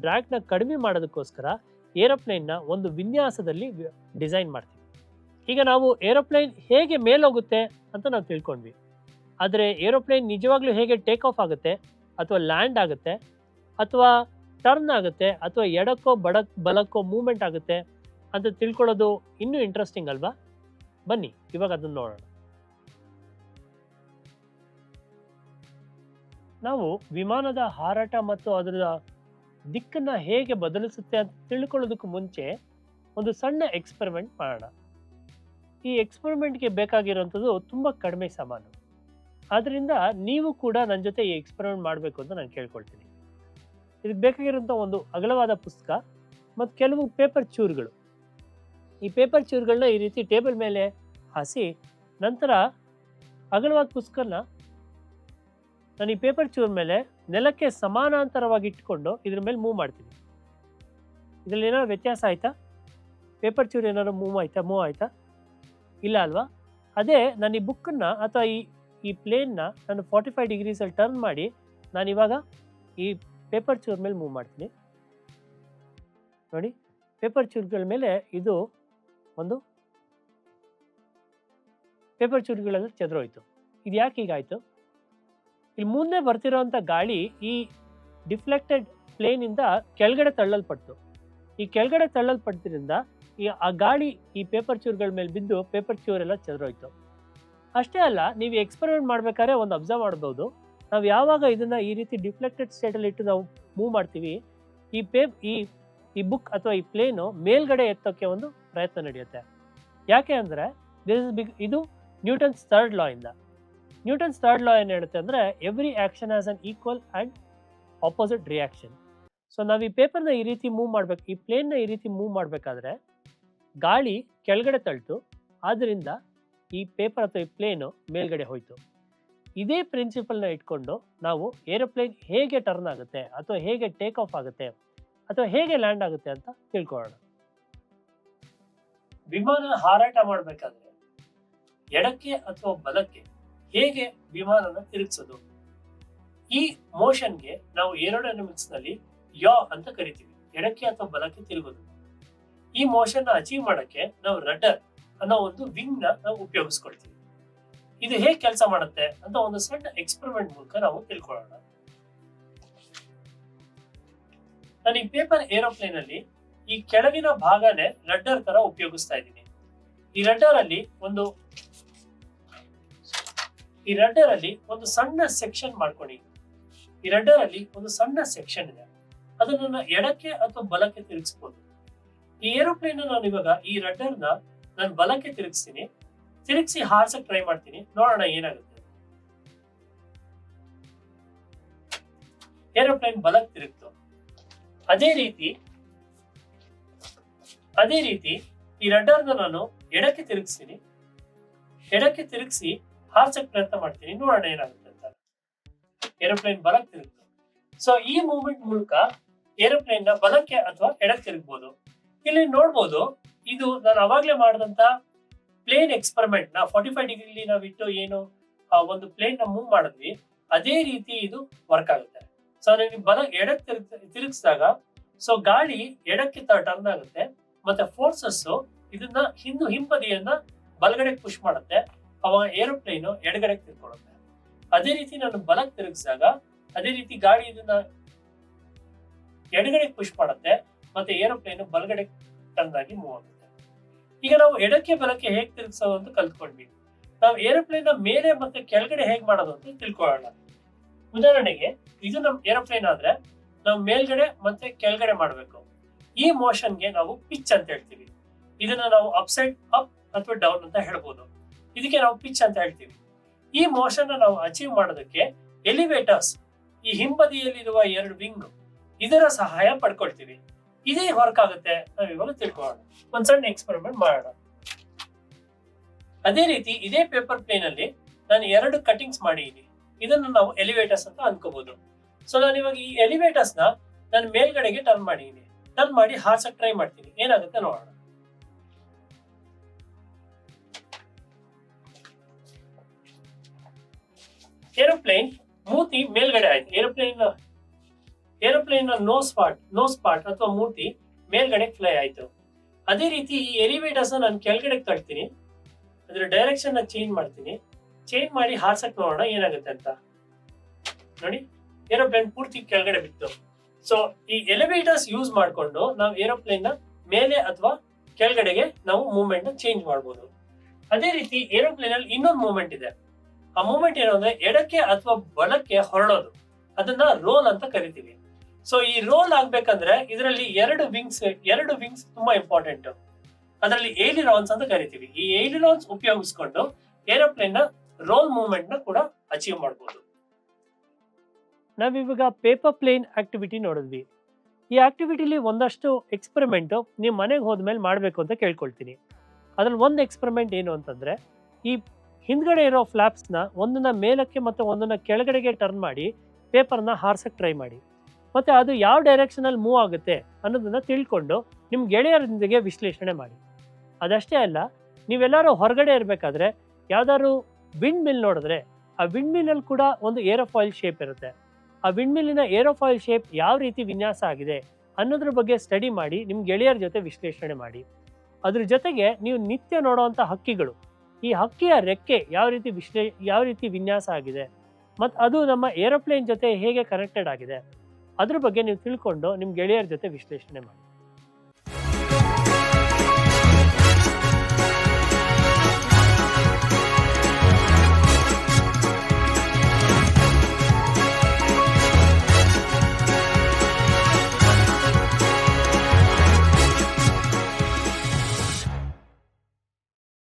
ಡ್ರ್ಯಾಗ್ನ ಕಡಿಮೆ ಮಾಡೋದಕ್ಕೋಸ್ಕರ ಏರೋಪ್ಲೇನ್ನ ಒಂದು ವಿನ್ಯಾಸದಲ್ಲಿ ಡಿಸೈನ್ ಮಾಡ್ತೀವಿ. ಈಗ ನಾವು ಏರೋಪ್ಲೇನ್ ಹೇಗೆ ಮೇಲೋಗುತ್ತೆ ಅಂತ ನಾವು ತಿಳ್ಕೊಂಡ್ವಿ. ಆದರೆ ಏರೋಪ್ಲೇನ್ ನಿಜವಾಗ್ಲೂ ಹೇಗೆ ಟೇಕ್ ಆಫ್ ಆಗುತ್ತೆ ಅಥವಾ ಲ್ಯಾಂಡ್ ಆಗುತ್ತೆ ಅಥವಾ ಟರ್ನ್ ಆಗುತ್ತೆ ಅಥವಾ ಎಡಕ್ಕೋ ಬಲಕ್ಕೋ ಮೂವ್ಮೆಂಟ್ ಆಗುತ್ತೆ ಅಂತ ತಿಳ್ಕೊಳ್ಳೋದು ಇನ್ನೂ ಇಂಟ್ರೆಸ್ಟಿಂಗ್ ಅಲ್ವಾ? ಬನ್ನಿ ಇವಾಗ ಅದನ್ನು ನೋಡೋಣ. ನಾವು ವಿಮಾನದ ಹಾರಾಟ ಮತ್ತು ಅದರ ದಿಕ್ಕನ್ನ ಹೇಗೆ ಬದಲಿಸುತ್ತೆ ಅಂತ ತಿಳ್ಕೊಳ್ಳೋದಕ್ಕೂ ಮುಂಚೆ ಒಂದು ಸಣ್ಣ ಎಕ್ಸ್ಪೆರಿಮೆಂಟ್ ಮಾಡೋಣ. ಈ ಎಕ್ಸ್ಪೆರಿಮೆಂಟ್ಗೆ ಬೇಕಾಗಿರೋಂಥದ್ದು ತುಂಬ ಕಡಿಮೆ ಸಾಮಾನು. ಆದ್ದರಿಂದ ನೀವು ಕೂಡ ನನ್ನ ಜೊತೆ ಈ ಎಕ್ಸ್ಪೆರಿಮೆಂಟ್ ಮಾಡಬೇಕು ಅಂತ ನಾನು ಕೇಳ್ಕೊಳ್ತೀನಿ. ಇದಕ್ಕೆ ಬೇಕಾಗಿರೋಂಥ ಒಂದು ಅಗಲವಾದ ಪುಸ್ತಕ ಮತ್ತು ಕೆಲವು ಪೇಪರ್ ಚೂರುಗಳು. ಈ ಪೇಪರ್ ಚೂರುಗಳನ್ನ ಈ ರೀತಿ ಟೇಬಲ್ ಮೇಲೆ ಹಾಸಿ, ನಂತರ ಅಗಲವಾದ ಪುಸ್ತಕನ ನಾನು ಈ ಪೇಪರ್ ಚೂರ್ ಮೇಲೆ ನೆಲಕ್ಕೆ ಸಮಾನಾಂತರವಾಗಿ ಇಟ್ಕೊಂಡು ಇದ್ರ ಮೇಲೆ ಮೂವ್ ಮಾಡ್ತೀನಿ. ಇದರಲ್ಲಿ ಏನಾದ್ರು ವ್ಯತ್ಯಾಸ ಆಯಿತಾ? ಪೇಪರ್ ಚೂರು ಏನಾದ್ರು ಮೂವ್ ಆಯಿತಾ? ಇಲ್ಲ ಅಲ್ವಾ? ಅದೇ ನಾನು ಈ ಬುಕ್ಕನ್ನು ಅಥವಾ ಈ ಪ್ಲೇನ್ನ ನಾನು 45 ಡಿಗ್ರೀಸಲ್ಲಿ ಟರ್ನ್ ಮಾಡಿ ನಾನಿವಾಗ ಈ ಪೇಪರ್ ಚೂರ್ ಮೇಲೆ ಮೂವ್ ಮಾಡ್ತೀನಿ. ನೋಡಿ, ಪೇಪರ್ ಚೂರುಗಳ ಮೇಲೆ ಇದು ಒಂದು ಪೇಪರ್ ಚೂರುಗಳೆಲ್ಲ ಚೆದರೋಯ್ತು. ಇದು ಯಾಕೆ ಹೀಗಾಯಿತು? ಇಲ್ಲಿ ಮುಂದೆ ಬರ್ತಿರೋಂಥ ಗಾಳಿ ಈ ಡಿಫ್ಲೆಕ್ಟೆಡ್ ಪ್ಲೇನಿಂದ ಕೆಳಗಡೆ ತಳ್ಳಲ್ಪಡ್ತು. ಈ ಕೆಳಗಡೆ ತಳ್ಳಲ್ಪಟ್ಟಿದ್ದರಿಂದ ಆ ಗಾಳಿ ಈ ಪೇಪರ್ ಚೂರುಗಳ ಮೇಲೆ ಬಿದ್ದು ಪೇಪರ್ ಚೂರೆಲ್ಲ ಚೆದರೋಯ್ತು. ಅಷ್ಟೇ ಅಲ್ಲ, ನೀವು ಎಕ್ಸ್ಪೆರಿಮೆಂಟ್ ಮಾಡ್ಬೇಕಾದ್ರೆ ಒಂದು ಅಬ್ಸರ್ವ್ ಮಾಡ್ಬೋದು. ನಾವು ಯಾವಾಗ ಇದನ್ನು ಈ ರೀತಿ ಡಿಫ್ಲೆಕ್ಟೆಡ್ ಸ್ಟೇಟಲ್ಲಿ ಇಟ್ಟು ನಾವು ಮೂವ್ ಮಾಡ್ತೀವಿ, ಈ ಬುಕ್ ಅಥವಾ ಈ ಪ್ಲೇನು ಮೇಲ್ಗಡೆ ಎತ್ತೋಕ್ಕೆ ಒಂದು ಪ್ರಯತ್ನ ನಡೆಯುತ್ತೆ. ಯಾಕೆ ಅಂದರೆ ಇದು ನ್ಯೂಟನ್ಸ್ ಥರ್ಡ್ ಲಾ ಇಂದ. ನ್ಯೂಟನ್ಸ್ ಥರ್ಡ್ ಲಾ ಏನು ಹೇಳುತ್ತೆ ಅಂದರೆ, every action has an equal and opposite reaction. So ನಾವು ಈ ಪೇಪರ್ನ ಈ ರೀತಿ ಮೂವ್ ಮಾಡಬೇಕು, ಈ ಪ್ಲೇನ್ನ ಈ ರೀತಿ ಮೂವ್ ಮಾಡಬೇಕಾದ್ರೆ ಗಾಳಿ ಕೆಳಗಡೆ ತಳ್ತು, ಆದ್ದರಿಂದ ಈ ಪೇಪರ್ ಅಥವಾ ಈ ಪ್ಲೇನು ಮೇಲ್ಗಡೆ ಹೋಯಿತು. ಇದೇ ಪ್ರಿನ್ಸಿಪಲ್ನ ಇಟ್ಕೊಂಡು ನಾವು ಏರೋಪ್ಲೇನ್ ಹೇಗೆ ಟರ್ನ್ ಆಗುತ್ತೆ ಅಥವಾ ಹೇಗೆ ಟೇಕ್ ಆಫ್ ಆಗುತ್ತೆ ಅಥವಾ ಹೇಗೆ ಲ್ಯಾಂಡ್ ಆಗುತ್ತೆ ಅಂತ ತಿಳ್ಕೊಳ್ಳೋಣ. ವಿಮಾನ ಹಾರಾಟ ಮಾಡಬೇಕಾದ್ರೆ ಎಡಕ್ಕೆ ಅಥವಾ ಬಲಕ್ಕೆ ಹೇಗೆ ವಿಮಾನನ ತಿರುಗಿಸೋದು? ಈ ಮೋಷನ್ಗೆ ನಾವು ಏರೋಡೈನಮಿಕ್ಸ್ ನಲ್ಲಿ ಯಾ ಅಂತ ಕರಿತೀವಿ, ಎಡಕ್ಕೆ ಅಥವಾ ಬಲಕ್ಕೆ ತಿರುಗೋದು. ಈ ಮೋಷನ್ ಅಚೀವ್ ಮಾಡಕ್ಕೆ ನಾವು ರಡ್ಡರ್ ಅನ್ನೋ ಒಂದು ವಿಂಗ್ ನ ನಾವು ಉಪಯೋಗಿಸ್ಕೊಳ್ತೀವಿ. ಇದು ಹೇಗೆ ಕೆಲಸ ಮಾಡುತ್ತೆ ಅಂತ ಒಂದು ಸಣ್ಣ ಎಕ್ಸ್ಪೆರಿಮೆಂಟ್ ಮೂಲಕ ನಾವು ತಿಳ್ಕೊಳ್ಳೋಣ. ನಾನು ಈ ಪೇಪರ್ ಏರೋಪ್ಲೇನ್ ಅಲ್ಲಿ ಈ ಕೆಳಗಿನ ಭಾಗನೇ ರಡ್ಡರ್ ತರ ಉಪಯೋಗಿಸ್ತಾ ಇದ್ದೀನಿ. ಈ ರಡ್ಡರ್ ಅಲ್ಲಿ ಒಂದು ಸಣ್ಣ ಸೆಕ್ಷನ್ ಮಾಡ್ಕೊಳ್ಳಿ. ಈ ರಡ್ಡರ್ ಅಲ್ಲಿ ಒಂದು ಸಣ್ಣ ಸೆಕ್ಷನ್ ಇದೆ, ಅದನ್ನ ಎಡಕ್ಕೆ ಅಥವಾ ಬಲಕ್ಕೆ ತಿರುಗಿಸಬಹುದು. ಈ ಏರೋಪ್ಲೇನ್ ನಾನು ಇವಾಗ ಈ ರಡ್ಡರ್ ನಾನು ಬಲಕ್ಕೆ ತಿರುಗಿಸಿ ಹಾರ್ಸಕ್ ಟ್ರೈ ಮಾಡ್ತೀನಿ, ನೋಡೋಣ ಏನಾಗುತ್ತೆ. ಏರೋಪ್ಲೇನ್ ಬಲಕ್ಕೆ ತಿರುಗ್ತು. ಅದೇ ರೀತಿ ಈ ರಡ್ಡರ್ನ ನಾನು ಎಡಕ್ಕೆ ತಿರುಗಿಸಿ ಹಾರ್ಸಕ್ ಪ್ರಯತ್ನ ಮಾಡ್ತೀನಿ, ನೋಡೋಣ ಏನಾಗುತ್ತೆ ಅಂತ. ಏರೋಪ್ಲೇನ್ ಬಲಕ್ಕೆ ತಿರುಗ್ತು. ಸೊ ಈ ಮೂವ್ಮೆಂಟ್ ಮೂಲಕ ಏರೋಪ್ಲೇನ್ ನ ಬಲಕ್ಕೆ ಅಥವಾ ಎಡಕ್ಕೆ ತಿರುಗಬಹುದು. ಇಲ್ಲಿ ನೋಡ್ಬೋದು, ಇದು ನಾನು ಅವಾಗ್ಲೇ ಮಾಡಿದಂತ ಪ್ಲೇನ್ ಎಕ್ಸ್ಪೆರಿಮೆಂಟ್ ನ 45 ಡಿಗ್ರಿಲಿ ನಾವಿಟ್ಟು ಏನು ಒಂದು ಪ್ಲೇನ್ ನ ಮೂವ್ ಮಾಡಿದ್ವಿ, ಅದೇ ರೀತಿ ಇದು ವರ್ಕ್ ಆಗುತ್ತೆ. ಸೊ ನೀವು ಎಡಕ್ಕೆ ತಿರುಗಿಸಿದಾಗ ಸೊ ಗಾಳಿ ಎಡಕ್ಕೆ ಟರ್ನ್ ಆಗುತ್ತೆ, ಮತ್ತೆ ಫೋರ್ಸಸ್ ಇದನ್ನ ಹಿಂಬದಿಯನ್ನ ಬಲಗಡೆ ಪುಷ್ ಮಾಡುತ್ತೆ, ಅವಾಗ ಏರೋಪ್ಲೇನ್ ಎಡಗಡೆಗೆ ತಿರ್ಕೊಳ್ಳುತ್ತೆ. ಅದೇ ರೀತಿ ನಾನು ಬಲಕ್ಕೆ ತಿರುಗಿಸಿದಾಗ ಅದೇ ರೀತಿ ಗಾಳಿ ಇದನ್ನ ಎಡಗಡೆಗೆ ಪುಷ್ ಮಾಡುತ್ತೆ, ಮತ್ತೆ ಏರೋಪ್ಲೇನ್ ಬಲಗಡೆ ಟರ್ನ್ ಆಗಿ ಮೂವ್ ಆಗುತ್ತೆ. ಈಗ ನಾವು ಎಡಕ್ಕೆ ಬಲಕ್ಕೆ ಹೇಗೆ ತಿರುಗಿಸೋದು ಅಂತ ಕಲ್ತ್ಕೊಂಡ್ವಿ. ನಾವು ಏರೋಪ್ಲೇನ್ ಮೇಲೆ ಮತ್ತೆ ಕೆಳಗಡೆ ಹೇಗೆ ಮಾಡೋದು ಅಂತ ತಿಳ್ಕೊಳ್ಳೋಣ. ಉದಾಹರಣೆಗೆ ಇದು ನಮ್ ಏರೋಪ್ಲೇನ್ ಆದ್ರೆ ನಾವು ಮೇಲ್ಗಡೆ ಮತ್ತೆ ಕೆಳಗಡೆ ಮಾಡಬೇಕು. ಈ ಮೋಷನ್ಗೆ ನಾವು ಪಿಚ್ ಅಂತ ಹೇಳ್ತೀವಿ. ಇದನ್ನ ನಾವು ಅಪ್ಸೈಡ್ ಅಪ್ ಅಥವಾ ಡೌನ್ ಅಂತ ಹೇಳ್ಬೋದು. ಇದಕ್ಕೆ ನಾವು ಪಿಚ್ ಅಂತ ಹೇಳ್ತೀವಿ. ಈ ಮೋಷನ್ ನಾವು ಅಚೀವ್ ಮಾಡೋದಕ್ಕೆ ಎಲಿವೇಟರ್ಸ್, ಈ ಹಿಂಬದಿಯಲ್ಲಿರುವ 2 ವಿಂಗ್, ಇದರ ಸಹಾಯ ಪಡ್ಕೊಳ್ತೀವಿ. ಇದೇ ವರ್ಕ್ ಆಗುತ್ತೆ, ನಾವು ಇವಾಗ ತಿಳ್ಕೊಳ್ಳೋಣ. ಒಂದ್ ಸಣ್ಣ ಎಕ್ಸ್ಪೆರಿಮೆಂಟ್ ಮಾಡೋಣ. ಅದೇ ರೀತಿ ಇದೇ ಪೇಪರ್ ಪ್ಲೇನ್ ಅಲ್ಲಿ ನಾನು 2 ಕಟಿಂಗ್ಸ್ ಮಾಡಿದ್ದೀನಿ. ಇದನ್ನು ನಾವು ಎಲಿವೇಟರ್ಸ್ ಅಂತ ಅನ್ಕೋಬಹುದು. ಸೊ ನಾನು ಇವಾಗ ಈ ಎಲಿವೇಟರ್ಸ್ ನಾನು ಮೇಲ್ಗಡೆಗೆ ಟರ್ನ್ ಮಾಡಿ ಹಾರ್ಸಕ್ ಟ್ರೈ ಮಾಡ್ತೀನಿ, ಏನಾಗುತ್ತೆ ನೋಡೋಣ. ಏರೋಪ್ಲೇನ್ ಮೂತಿ ಮೇಲ್ಗಡೆ ಆಯ್ತು. ಏರೋಪ್ಲೇನ್ ನೋಸ್ ಪಾರ್ಟ್ ಅಥವಾ ಮೂತಿ ಮೇಲ್ಗಡೆ ಫ್ಲೈ ಆಯ್ತು. ಅದೇ ರೀತಿ ಈ ಎಲಿವೇಟರ್ಸ್ ನಾನು ಕೆಳಗಡೆ ತಳ್ತೀನಿ, ಅದ್ರ ಡೈರೆಕ್ಷನ್ ಚೇಂಜ್ ಮಾಡ್ತೀನಿ. ಚೇಂಜ್ ಮಾಡಿ ಹಾರ್ಸಕ್ ನೋಡೋಣ ಏನಾಗುತ್ತೆ ಅಂತ. ನೋಡಿ, ಏರೋಪ್ಲೇನ್ ಪೂರ್ತಿ ಕೆಳಗಡೆ ಬಿತ್ತು. ಸೊ ಈ ಎಲಿವೇಟರ್ಸ್ ಯೂಸ್ ಮಾಡ್ಕೊಂಡು ನಾವು ಏರೋಪ್ಲೇನ್ ನ ಮೇಲೆ ಅಥವಾ ಕೆಳಗಡೆಗೆ ನಾವು ಮೂವ್ಮೆಂಟ್ ನ ಚೇಂಜ್ ಮಾಡಬಹುದು. ಅದೇ ರೀತಿ ಏರೋಪ್ಲೇನ್ ಅಲ್ಲಿ ಇನ್ನೊಂದು ಮೂವ್ಮೆಂಟ್ ಇದೆ. ಆ ಮೂವ್ಮೆಂಟ್ ಏನು ಅಂದ್ರೆ ಎಡಕ್ಕೆ ಅಥವಾ ಬಲಕ್ಕೆ ಹೊರಡೋದು. ಅದನ್ನ ರೋಲ್ ಅಂತ ಕರಿತೀವಿ. ಸೊ ಈ ರೋಲ್ ಆಗ್ಬೇಕಂದ್ರೆ ಇದರಲ್ಲಿ ಎರಡು ವಿಂಗ್ಸ್ ತುಂಬಾ ಇಂಪಾರ್ಟೆಂಟ್. ಅದರಲ್ಲಿ ಏಲಿರಾನ್ಸ್ ಅಂತ ಕರಿತೀವಿ. ಈ ಏಲಿರಾನ್ಸ್ ಉಪಯೋಗಿಸ್ಕೊಂಡು ಏರೋಪ್ಲೇನ್ ನ ರೋಲ್ ಮೂವ್ಮೆಂಟ್ ನ ಕೂಡ ಅಚೀವ್ ಮಾಡಬಹುದು. ನಾವಿವಾಗ ಪೇಪರ್ ಪ್ಲೇನ್ ಆಕ್ಟಿವಿಟಿ ನೋಡಿದ್ವಿ. ಈ ಆಕ್ಟಿವಿಟಿಲಿ ಒಂದಷ್ಟು ಎಕ್ಸ್ಪೆರಿಮೆಂಟ್ ನೀವು ಮನೆಗೆ ಹೋದ್ಮೇಲೆ ಮಾಡಬೇಕು ಅಂತ ಕೇಳ್ಕೊಳ್ತೀನಿ. ಅದ್ರಲ್ಲಿ ಒಂದು ಎಕ್ಸ್ಪೆರಿಮೆಂಟ್ ಏನು ಅಂತಂದ್ರೆ, ಈ ಹಿಂದ್ಗಡೆ ಇರೋ ಫ್ಲಾಪ್ಸ್ನ ಒಂದನ್ನ ಮೇಲಕ್ಕೆ ಮತ್ತೆ ಒಂದನ್ನ ಕೆಳಗಡೆಗೆ ಟರ್ನ್ ಮಾಡಿ ಪೇಪರ್ನ ಹಾರ್ಸಕ್ಕೆ ಟ್ರೈ ಮಾಡಿ. ಮತ್ತೆ ಅದು ಯಾವ ಡೈರೆಕ್ಷನಲ್ಲಿ ಮೂವ್ ಆಗುತ್ತೆ ಅನ್ನೋದನ್ನ ತಿಳ್ಕೊಂಡು ನಿಮ್ಮ ಗೆಳೆಯರೊಂದಿಗೆ ವಿಶ್ಲೇಷಣೆ ಮಾಡಿ. ಅದಷ್ಟೇ ಅಲ್ಲ, ನೀವೆಲ್ಲರೂ ಹೊರಗಡೆ ಇರಬೇಕಾದ್ರೆ ಯಾವ್ದಾದ್ರು ವಿಂಡ್ ಮಿಲ್ ನೋಡಿದ್ರೆ ಆ ವಿಂಡ್ ಮಿಲ್ಲಲ್ಲಿ ಕೂಡ ಒಂದು ಏರೋಫಾಯಿಲ್ ಶೇಪ್ ಇರುತ್ತೆ. ಆ ವಿಂಡ್ ಮಿಲ್ಲಿನ ಏರೋಫಾಯಿಲ್ ಶೇಪ್ ಯಾವ ರೀತಿ ವಿನ್ಯಾಸ ಆಗಿದೆ ಅನ್ನೋದ್ರ ಬಗ್ಗೆ ಸ್ಟಡಿ ಮಾಡಿ ನಿಮ್ಮ ಗೆಳೆಯರ ಜೊತೆ ವಿಶ್ಲೇಷಣೆ ಮಾಡಿ. ಅದ್ರ ಜೊತೆಗೆ ನೀವು ನಿತ್ಯ ನೋಡುವಂಥ ಹಕ್ಕಿಗಳು, ಈ ಹಕ್ಕಿಯ ರೆಕ್ಕೆ ಯಾವ ರೀತಿ ವಿನ್ಯಾಸ ಆಗಿದೆ ಮತ್ತು ಅದು ನಮ್ಮ ಏರೋಪ್ಲೇನ್ ಜೊತೆ ಹೇಗೆ ಕನೆಕ್ಟೆಡ್ ಆಗಿದೆ ಅದ್ರ ಬಗ್ಗೆ ನೀವು ತಿಳ್ಕೊಂಡು ನಿಮ್ಮ ಗೆಳೆಯರ ಜೊತೆ ವಿಶ್ಲೇಷಣೆ ಮಾಡಿ.